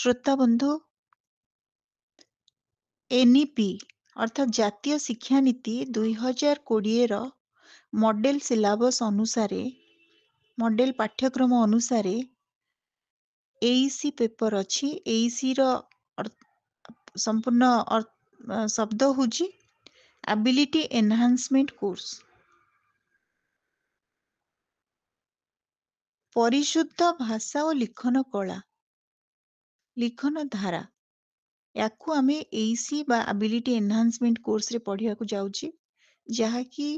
श्रोता बंधु एनईपी अर्थात जातीय शिक्षा नीति 2020 ର मॉडेल सिलेबस अनुसार मॉडेल पाठ्यक्रम अनुसार एईसी पेपर अच्छी एईसी रो संपूर्ण शब्द होची एबिलिटी एनहांसमेंट कोर्स परिशुद्ध भाषा और लिखन कला लिखन धारा याकू आमे एईसी बा एबिलिटी एनहांसमेंट कोर्स रे पढ़िया को जाउची जहा कि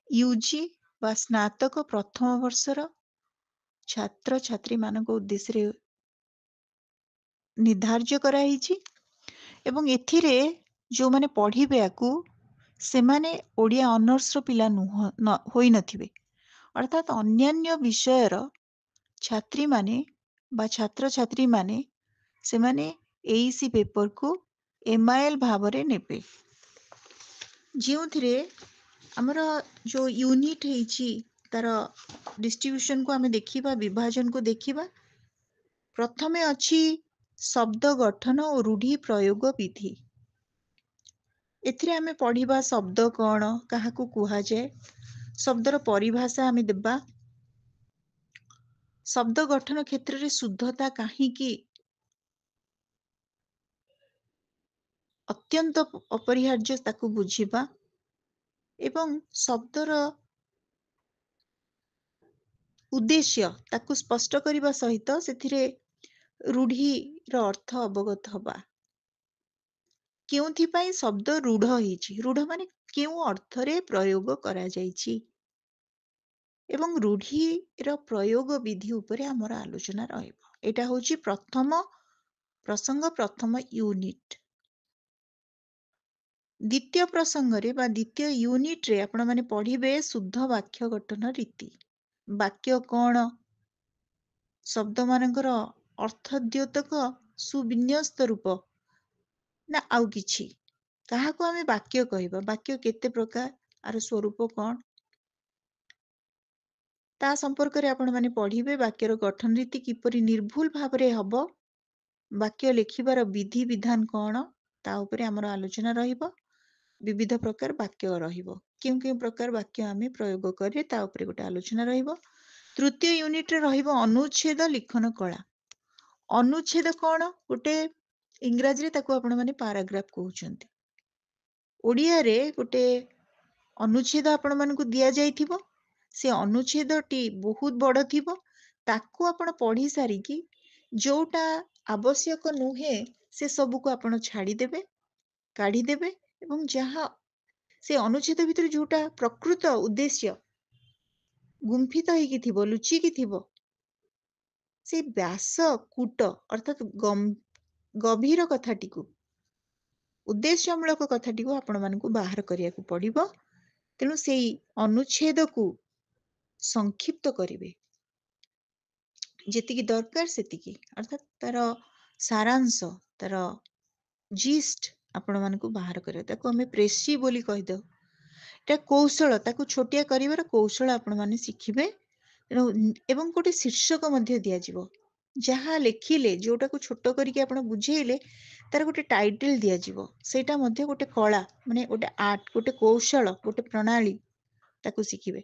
यूजी बा स्नातक प्रथम वर्षर छात्र छात्री मानक उद्देश्य निर्धार्य कराई एवं एथिरे जो माने पढ़िबे याकू से माने ओडिया ऑनर्स रो पिला होई नथिबे अर्थात अन्यान्य विषयर छात्री माने बा छात्र छात्री माने से माने एईसी पेपर को एमआईएल भावरे नेबे जेउथिरे हमर जो यूनिट हेची तार डिस्ट्रीब्यूशन को हमें देखिबा विभाजन को देखिबा प्रथमे अछि शब्द गठन और रूढ़ी प्रयोग विधि एथिरे हमें पढ़िबा शब्द कौन काहाकू कुहा जाए शब्दर परिभाषा हमें देबा शब्द गठन क्षेत्र रे शुद्धता काहीकि अत्यंत अपरिहार्य ताकू बुझिबा एवं शब्दर उद्देश्य ताकू स्पष्ट करने सहित से रूढ़ी अर्थ अवगत हवा क्यों शब्द रूढ़ रूढ़ माने क्यों अर्थ रे प्रयोग करा जाइछि एवं रूढ़ी प्रयोग विधि उपरे हमर आलोचना रहइबो एटा होछि प्रथम प्रसंग प्रथम यूनिट द्वितीय प्रसंग रे बा द्वितीय यूनिट रे आपण माने पढ़िबे शुद्ध वाक्य गठन रीति वाक्य कौन शब्द मानकर अर्थद्योतक सुविन्यस्त रूप ना आउ किछि काहाको आमे वाक्य कहबा वाक्य केते प्रकार आर स्वरूप कौन ता संपर्क रे आपण माने पढ़िबे वाक्यर गठन रीति किपरि निर्भुल भाबरे हबो वाक्य लिखिबार विधि विधान कौन ता उपरे हमर आलोचना रहिबो विविध प्रकार वाक्य रहिबो केउ प्रकार वाक्य आमे प्रयोग करे ता उपरे गोटे आलोचना रहिबो तृतीय यूनिट रे रहिबो अनुच्छेद लिखन कला अनुच्छेद कौन गोटे इंग्राजी रे ताको आपण माने पैराग्राफ कहउछंती ओडिया रे गोटे अनुच्छेद आपण मानकु दिया जाइथिबो से अनुच्छेद टी बहुत बड़ थिबो ताकू आपण पढ़ी सारी की जोटा आवश्यक नुहे से सब को आपण छाड़ी देबे काढ़ी देबे एवं जहाँ से अनुच्छेद भितर जोटा प्रकृत उद्देश्य गुंफित होइकी थिबो लुचिकी थिबो से व्यास कूट अर्थात गभीर कथाटी को उद्देश्यमूलक कथाटी को आपण मानकु बाहर करिया को पड़िबो तेणु से अनुच्छेद को संक्षिप्त करिवे जेतिकी दरकार सेतिकी अर्थात तार सारांश तार जिस्ट आपण मानकु बाहर करिया ताको हमें प्रेसी बोली कहि दो एटा कौशल ताकू छोटिया करिवार कौशल आपण माने शिखिबे एवं गोटे शीर्षक मध्य दिया जिवो जहाँ लेखिले जोटा को छोट करके आपण बुझेइले तार गोटे टाइटल दिया जिवो सेटा मध्य गोटे कला माने गोटे आर्ट गोटे कौशल गोटे प्रणाली ताकू शिखिबे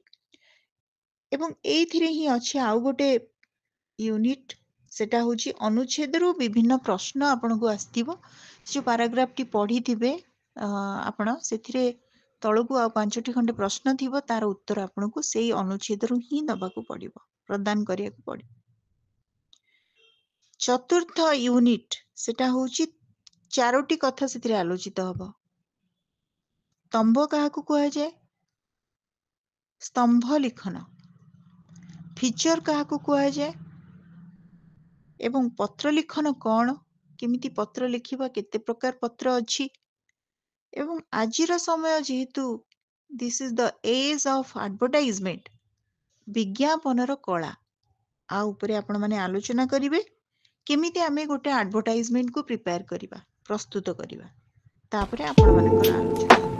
एवं एथिरे ही अछि आउ गोटे यूनिट सेटा होची अनुच्छेद रु विभिन्न प्रश्न आपण को आस्तिबो जो पैराग्राफ टी पढ़ी थिबे आपण सेथिरे तळकु आ 5टी खंडे प्रश्न थिबो तार उत्तर आपण को सेही अनुच्छेद रु ही दबा को पड़िबो प्रदान करिया को पड़िबो चतुर्थ यूनिट सेटा होची 4टी कथा सेथिरे आलोचित हबो स्तंभ काहाकू कुहा जाय स्तंभ लिखन फीचर काहाकू कुहा जाय एवं पत्र लिखन कौन केमिति पत्र लिखिबा केते प्रकार पत्र अछि एवं आजिर समय जेहेतु this is the age of advertisement विज्ञापनर कला आ उपरे आपण माने आलोचना करिवे केमिति आमे गोटे एडवर्टाइजमेंट को प्रिपेयर करिबा प्रस्तुत करिबा तापरे आपण मानकर आलोचना